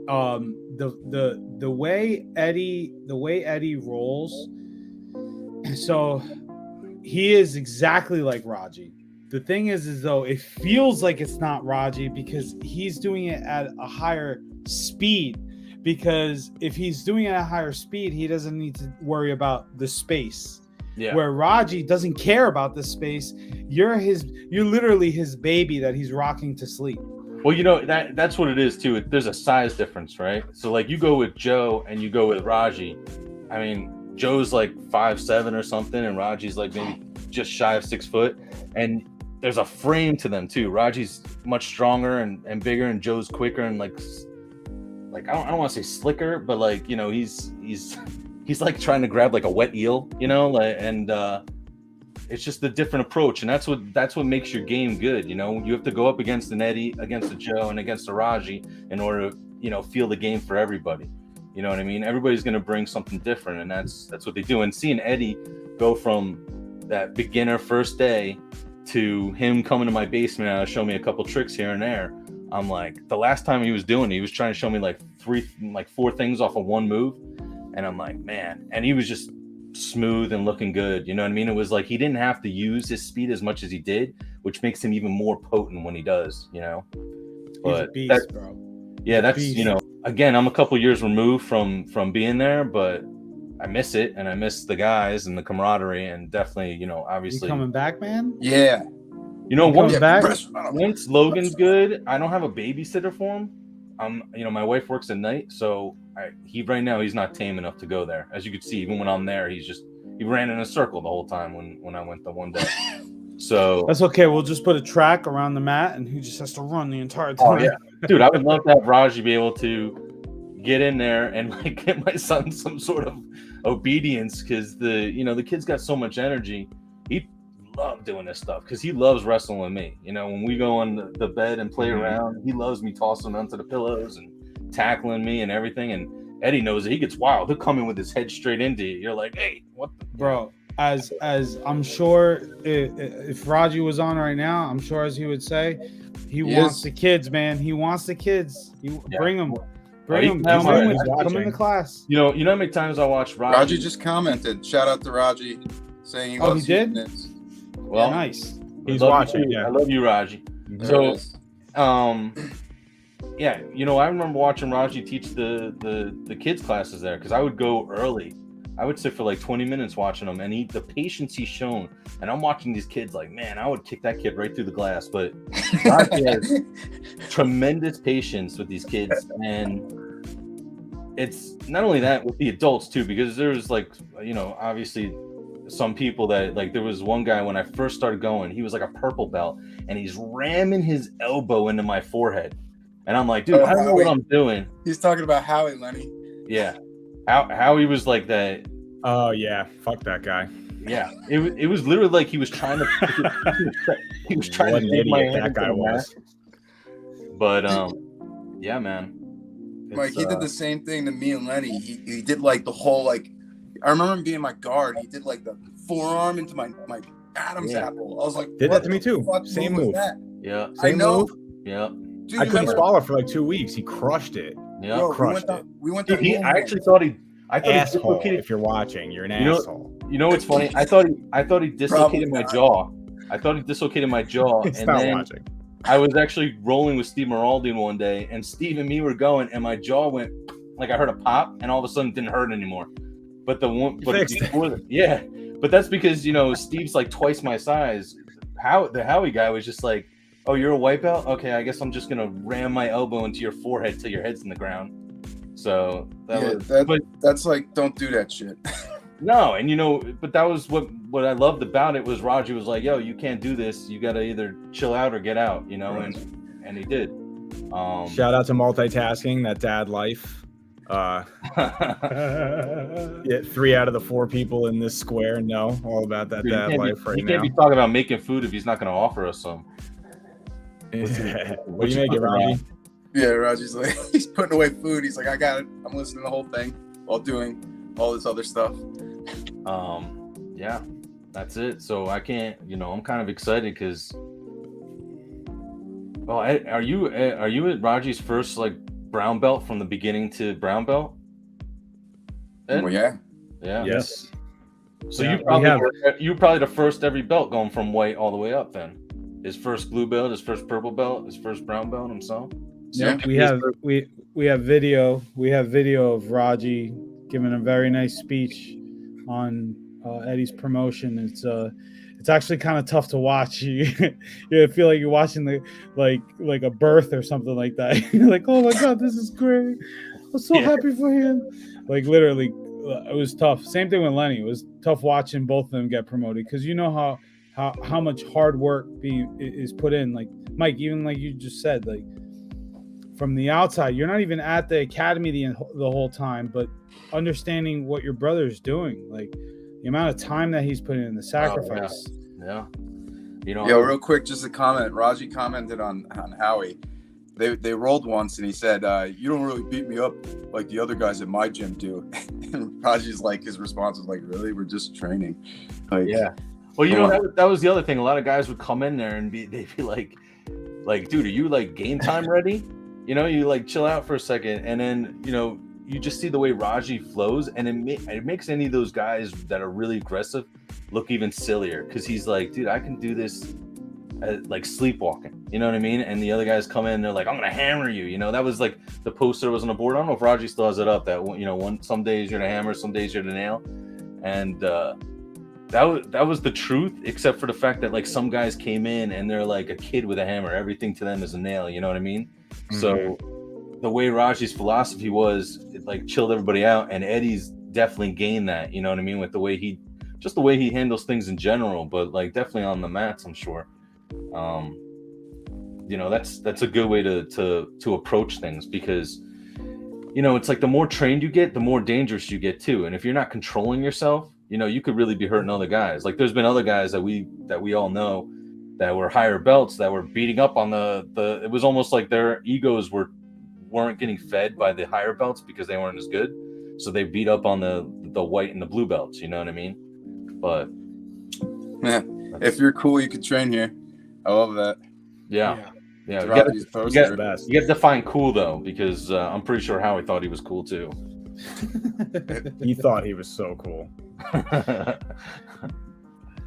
the way Eddie rolls. So he is exactly like Radji. The thing is though, it feels like it's not Radji because he's doing it at a higher speed. Because if he's doing it at a higher speed, he doesn't need to worry about the space. Yeah. Where Radji doesn't care about the space. You're literally his baby that he's rocking to sleep. Well, that's what it is too. There's a size difference, right? So like you go with Joe and you go with Radji. I mean, Joe's like 5'7" or something, and Radji's like maybe just shy of 6 foot. And there's a frame to them too. Radji's much stronger and bigger, and Joe's quicker and like I don't want to say slicker, but like he's like trying to grab like a wet eel, it's just a different approach, and that's what makes your game good. You have to go up against an Eddie, against a Joe, and against a Radji in order to feel the game for everybody. You know what I mean? Everybody's going to bring something different, and that's what they do. And seeing Eddie go from that beginner first day to him coming to my basement and show me a couple tricks here and there. I'm like, the last time he was doing it, he was trying to show me like 4 things off of one move, and I'm like, man, and he was just smooth and looking good. You know what I mean? It was like he didn't have to use his speed as much as he did, which makes him even more potent when he does. But he's a beast, bro. Yeah, that's again, I'm a couple years removed from being there, but I miss it, and I miss the guys and the camaraderie, and definitely, obviously you coming back, man. Yeah. Once Logan's good, I don't have a babysitter for him. My wife works at night, so right now he's not tame enough to go there. As you could see, even when I'm there, he ran in a circle the whole time when I went the one day. So that's okay. We'll just put a track around the mat, and he just has to run the entire time. Oh yeah, dude, I would love to have Radji be able to get in there and like get my son some sort of obedience, because the kid's got so much energy. He love doing this stuff because he loves wrestling with me. When we go on the bed and play around, he loves me tossing onto the pillows and tackling me and everything. And Eddie knows that he gets wild. He'll come in with his head straight into you. You're like, hey, what bro? As I'm sure if Radji was on right now, I'm sure as he would say, he wants the kids, man. He wants the kids. Bring them. Bring them. Come in the class. You know how many times I watched Radji? Radji just commented. Shout out to Radji, saying he loves fitness. Well, nice. He's watching. I love you, Radji. So, yeah, I remember watching Radji teach the kids classes there, because I would go early. I would sit for like 20 minutes watching them, and the patience he's shown. And I'm watching these kids like, man, I would kick that kid right through the glass. But Radji has tremendous patience with these kids, and it's not only that with the adults too, because there's like, obviously some people that like, there was one guy when I first started going, he was like a purple belt, and he's ramming his elbow into my forehead, and I'm like, dude, I don't know what I'm doing. He's talking about Howie, Lenny. Yeah, how he was like that. Oh yeah, fuck that guy. Yeah, it was literally like he was trying to he was trying What to an dig my idiot hand that into guy the was. mat. But yeah, man. Mike, It's, he did the same thing to me and Lenny. He did like the whole like. I remember him being my guard. He did like the forearm into my Adam's Yeah. apple. I was like, Did what that to me the too. fuck Same was move. that? Yeah, I Same know. move. yeah, Dude, I you couldn't remember? swallow for like 2 weeks. He crushed it. yeah. Bro, crushed it. we went to Dude, I Movement. actually thought he Asshole. dislocated. If you're watching, you're an You know- asshole. You know what's funny? I thought he dislocated my not. jaw. I thought he dislocated my jaw, It's and not then watching. I was actually rolling with Steve Maraldian one day, and Steve and me were going, and my jaw went like I heard a pop, and all of a sudden it didn't hurt anymore. But the one, but fixed it. before, yeah, but that's because Steve's like twice my size. The Howie guy was just like, "Oh, you're a white belt? Okay, I guess I'm just gonna ram my elbow into your forehead till your head's in the ground." So That's like, don't do that shit. no, and but that was what I loved about it was Radji was like, "Yo, you can't do this. You gotta either chill out or get out," Right. and he did. Shout out to multitasking, that dad life. Yeah, 3 out of the 4 people in this square know all about that Dude, dad life he right can't now. be talking about making food if he's not going to offer us some. What do you make it, Radji? Yeah, Raji's like, he's putting away food. He's like, I got it. I'm listening to the whole thing while doing all this other stuff. Yeah, that's it. So I can't, I'm kind of excited because. Oh, are you at Raji's first like brown belt from the beginning to brown belt? Ed? Well, yeah. Yeah. Yes. So Yeah, you probably the first every belt going from white all the way up then. His first blue belt, his first purple belt, his first brown belt himself. Yeah. We have video of Radji giving a very nice speech on Eddie's promotion. It's actually kind of tough to watch. You feel like you're watching like a birth or something like that. You're like, oh my god, this is great. I'm so happy for him. Like literally, it was tough. Same thing with Lenny. It was tough watching both of them get promoted because you know how much hard work is put in. Like Mike, even like you just said, like from the outside, you're not even at the academy the whole time, but understanding what your brother is doing, like the amount of time that he's putting in, the sacrifice. Yeah. Real quick, just a comment. Radji commented on Howie. They rolled once and he said, you don't really beat me up like the other guys at my gym do. And Raji's like, his response was like, really? We're just training. Like, yeah. Well, that was the other thing. A lot of guys would come in there and they'd be like, dude, are you like game time ready? You like chill out for a second. And then, you just see the way Radji flows and it makes any of those guys that are really aggressive look even sillier. Cause he's like, dude, I can do this like sleepwalking, you know what I mean? And the other guys come in and they're like, I'm gonna hammer you. That was like the poster that was on the board. I don't know if Radji still has it up that, some days you're gonna hammer, some days you're gonna nail. And that was the truth, except for the fact that like some guys came in and they're like a kid with a hammer. Everything to them is a nail, you know what I mean? Mm-hmm. So the way Radji's philosophy was, it like chilled everybody out, and Eddie's definitely gained that, you know what I mean, with the way he handles things in general, but like definitely on the mats, I'm sure. That's a good way to approach things, because it's like the more trained you get, the more dangerous you get too. And if you're not controlling yourself, you could really be hurting other guys. Like there's been other guys that we all know that were higher belts that were beating up on the it was almost like their egos weren't getting fed by the higher belts because they weren't as good. So they beat up on the white and the blue belts, you know what I mean? But yeah, if you're cool, you could train here. I love that. Yeah. You Best. got to define cool though, because I'm pretty sure Howie thought he was cool too. He thought he was so cool.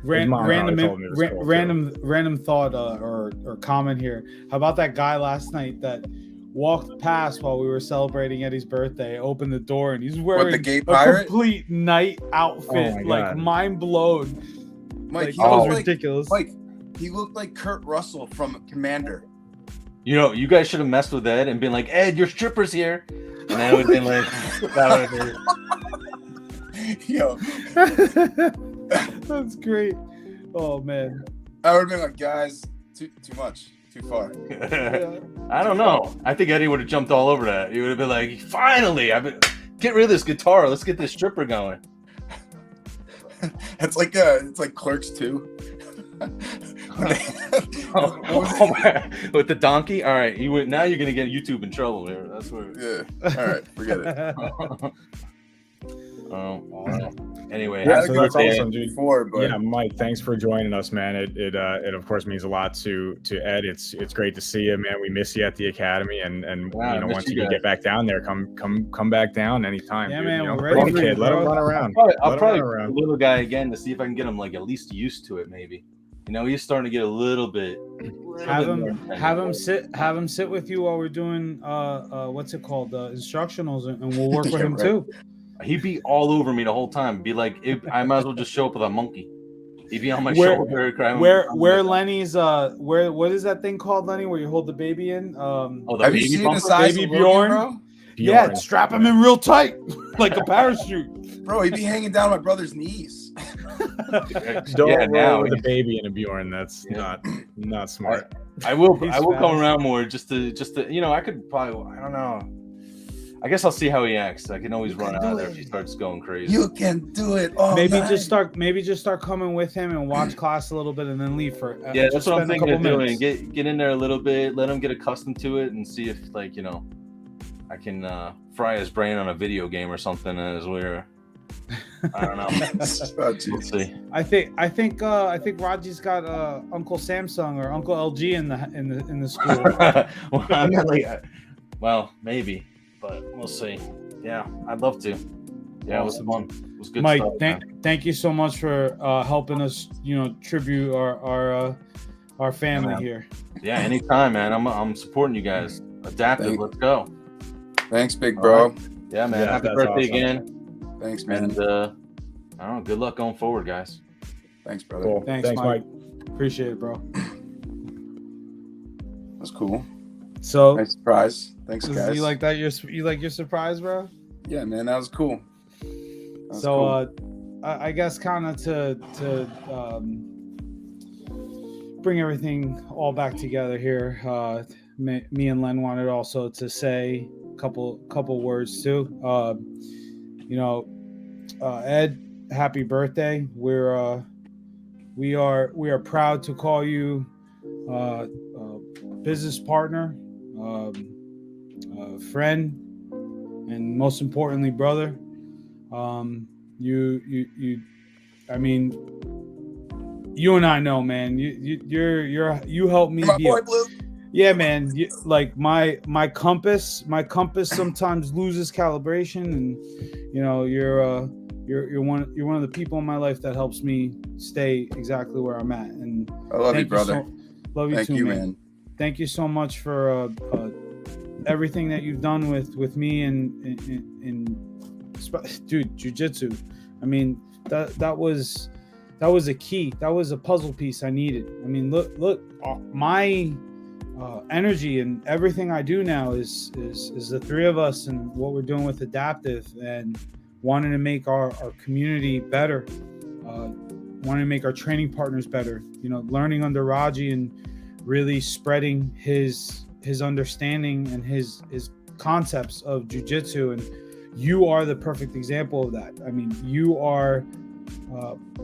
Random thought or comment here. How about that guy last night that walked past while we were celebrating Eddie's birthday, opened the door, and he's wearing the gay pirate? Complete night outfit, like mind blown. Mike, he was ridiculous. Mike, he looked like Kurt Russell from Commander. You guys should have messed with Ed and been like, Ed, your stripper's here. And that would have been like, that would have been. Yo. That's great. Oh, man. I would have been like, guys, too much, too far. Yeah. I don't know. I think Eddie would have jumped all over that. He would have been like, finally, get rid of this guitar. Let's get this stripper going. it's like Clerks 2. With the donkey. All right, now you're gonna get YouTube in trouble here. That's where. Yeah. All right, forget it. Anyway, Yeah, so that's awesome, dude. Before, but yeah, Mike, thanks for joining us, man. It of course means a lot to Ed. It's great to see you, man. We miss you at the academy, and once you get back down there, come back down anytime. Yeah, dude. man, You know, we're ready bring for the you, kid, let him bro. run around. I'll probably a little guy again to see if I can get him like at least used to it. Maybe he's starting to get a little bit. Have him sit with you while we're doing what's it called, instructionals, and we'll work with him too. He'd be all over me the whole time. Be like, I might as well just show up with a monkey. He'd be on my shoulder. Where Lenny's what is that thing called, Lenny? Where you hold the baby in? Have you seen the size of Bjorn, bro? Yeah, strap him in real tight, like a parachute. Bro, he'd be hanging down my brother's knees. Don't roll with a baby in a Bjorn. That's not smart. I will come around more just to I could probably, I don't know. I guess I'll see how he acts. I can always run out of there if he starts going crazy. You can do it. Maybe just start coming with him and watch class a little bit and then leave for. Yeah, that's what I'm thinking of doing. Get in there a little bit, let him get accustomed to it, and see if I can fry his brain on a video game or something as we're. I don't know. We'll see. I think Radji's got Uncle Samsung or Uncle LG in the school. Well, maybe. But we'll see. Yeah, I'd love to. Yeah, awesome. It was fun. It was good Mike, stuff. Thank you so much for helping us, tribute our family here. Yeah, anytime, man. I'm supporting you guys. Adaptive, let's go. Thanks, big bro. Right. Yeah, man. Happy birthday again. Thanks, man. And I don't know, good luck going forward, guys. Thanks, brother. Cool. Thanks, Mike. Appreciate it, bro. That's cool. So nice surprise. Thanks, guys. You like that? You like your surprise, bro? Yeah, man, that was cool. I guess kind of to bring everything all back together here. Me and Len wanted also to say a couple words too. Ed, happy birthday. We are proud to call you business partner, friend, and most importantly, brother. You and I know, man. You helped me. Yeah, man. Like my compass sometimes loses calibration, and you're one of the people in my life that helps me stay exactly where I'm at. And I love you, brother. Love you too, too, man. Thank you so much for everything that you've done with me and dude, jiu-jitsu. I mean, that was a key. That was a puzzle piece I needed. I mean, look, my energy and everything I do now is the three of us and what we're doing with Adaptive and wanting to make our community better, wanting to make our training partners better. Learning under Radji and really spreading his understanding and his concepts of jiu-jitsu. And you are the perfect example of that. I mean, you are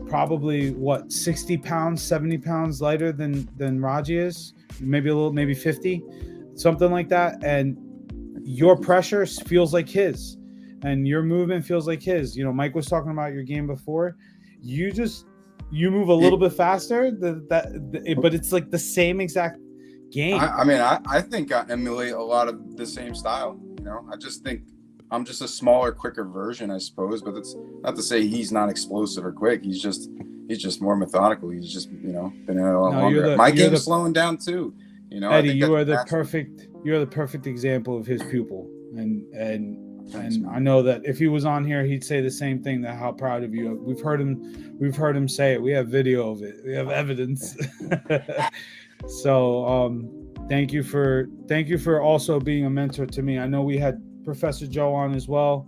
probably 60 pounds, 70 pounds lighter than Radji is, maybe 50, something like that. And your pressure feels like his and your movement feels like his. Mike was talking about your game before. You move a little bit faster, but it's like the same exact game. I think I emulate a lot of the same style. I just think I'm just a smaller, quicker version, I suppose. But it's not to say he's not explosive or quick. He's just more methodical. He's just been in it a lot longer. My game's slowing down too. Eddie, you are the perfect example of his pupil, and I know that if he was on here, he'd say the same thing. That how proud of you. We've heard him say it. We have video of it. We have evidence. So thank you for also being a mentor to me. I know we had Professor Joe on as well.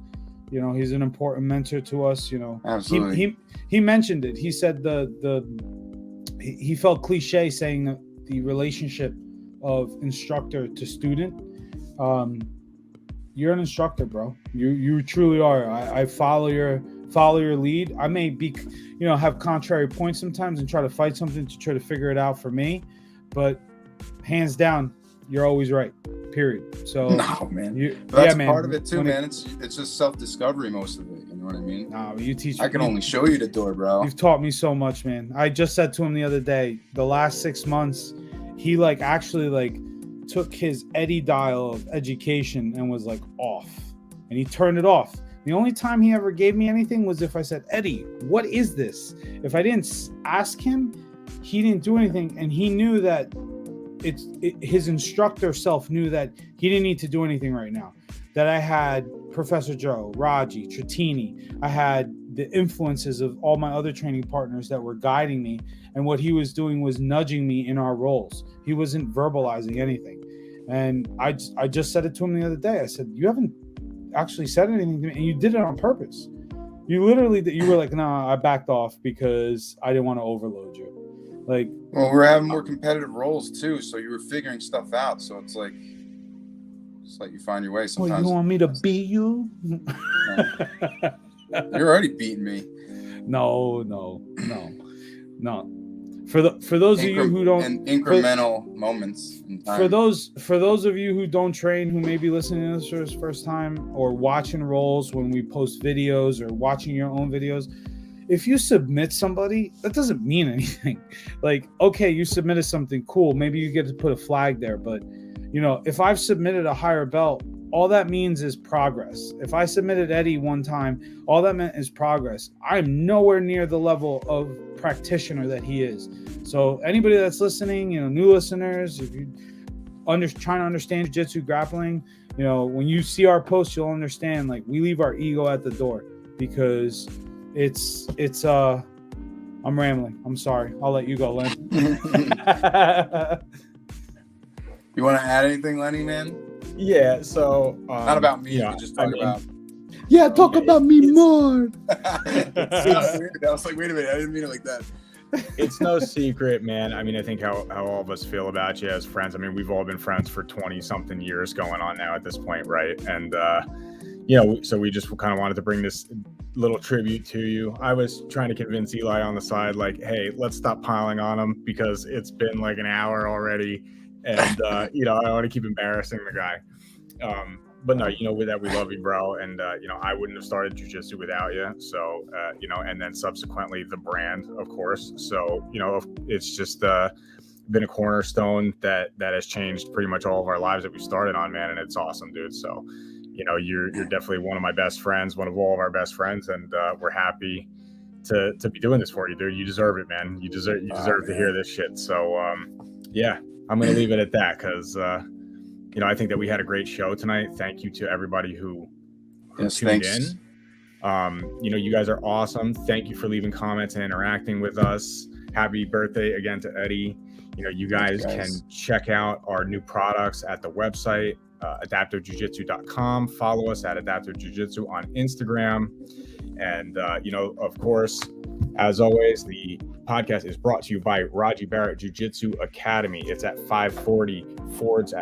He's an important mentor to us. Absolutely. He mentioned it. He said he felt cliche saying that the relationship of instructor to student. You're an instructor, bro. You truly are. I follow your follow your lead. I may be, have contrary points sometimes and try to fight something to try to figure it out for me, but hands down, you're always right. Period. So no, man. That's part of it too, man. It's just self-discovery, most of it. You know what I mean? No, you teach me. I can only show you the door, bro. You've taught me so much, man. I just said to him the other day, the last 6 months, he actually took his Eddie dial of education and was off, and he turned it off. The only time he ever gave me anything was if I said, Eddie, what is this? If I didn't ask him, he didn't do anything, and he knew that his instructor self knew that he didn't need to do anything right now. That I had Professor Joe, Radji, Trattini. I had the influences of all my other training partners that were guiding me, and what he was doing was nudging me in our roles. He wasn't verbalizing anything. And I just said it to him the other day. I said, you haven't actually said anything to me, and you did it on purpose. You were like, nah, I backed off because I didn't want to overload you. Well, we're having more competitive roles too, so you were figuring stuff out. So it's like you find your way sometimes. Well, you want me to beat you? You're already beating me. No. For those of you who don't, and incremental moments in time. For those of you who don't train, who may be listening to this for the first time, or watching rolls when we post videos, or watching your own videos, if you submit somebody, that doesn't mean anything. Okay, you submitted something cool, maybe you get to put a flag there, but if I've submitted a higher belt, all that means is progress. If I submitted Eddie one time, all that meant is progress. I'm nowhere near the level of practitioner that he is. So anybody that's listening, new listeners, if you trying to understand jiu-jitsu grappling, when you see our posts, you'll understand, we leave our ego at the door, because it's I'm rambling. I'm sorry. I'll let you go, Len. You want to add anything, Lenny, man? Yeah, so not about me, but just talk about. Yeah, talk about me more. I was like, wait a minute, I didn't mean it like that. It's no secret, man. I mean, I think how all of us feel about you as friends. I mean, we've all been friends for 20-something years going on now at this point, right? And so we just kind of wanted to bring this little tribute to you. I was trying to convince Eli on the side, hey, let's stop piling on him, because it's been an hour already. And, I don't want to keep embarrassing the guy. But no, with that, we love you, bro. And, I wouldn't have started jiu-jitsu without you. So, and then subsequently the brand, of course. So, it's just been a cornerstone that has changed pretty much all of our lives that we started on, man. And it's awesome, dude. So, you're definitely one of my best friends, one of all of our best friends. And we're happy to be doing this for you, dude. You deserve it, man. You deserve to hear this shit. So, yeah. I'm going to leave it at that, because, I think that we had a great show tonight. Thank you to everybody who tuned in. You guys are awesome. Thank you for leaving comments and interacting with us. Happy birthday again to Eddie. You guys can check out our new products at the website, adaptivejujitsu.com. Follow us at Adaptive Jiu-Jitsu on Instagram. And, of course, as always, the podcast is brought to you by Radji Barrett Jiu-Jitsu Academy. It's at 540 Ford's,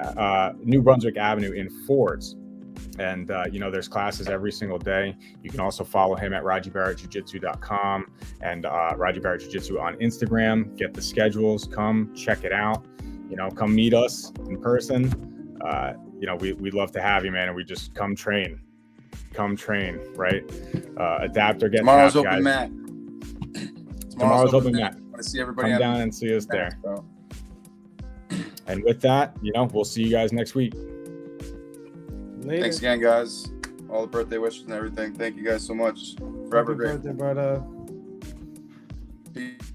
New Brunswick Avenue in Fords. And, there's classes every single day. You can also follow him at RadjiBarrettJiu-Jitsu.com and Radji Barrett Jiu-Jitsu on Instagram. Get the schedules. Come check it out. Come meet us in person. We'd love to have you, man. And we just come train, right? Adapt or get tomorrow's tapped, open guys. mat. Tomorrow's open mat. I want to see everybody. Come down and see us there. Bro. And with that, we'll see you guys next week. Later. Thanks again, guys. All the birthday wishes and everything. Thank you guys so much. Forever Happy great. birthday, brother. Peace.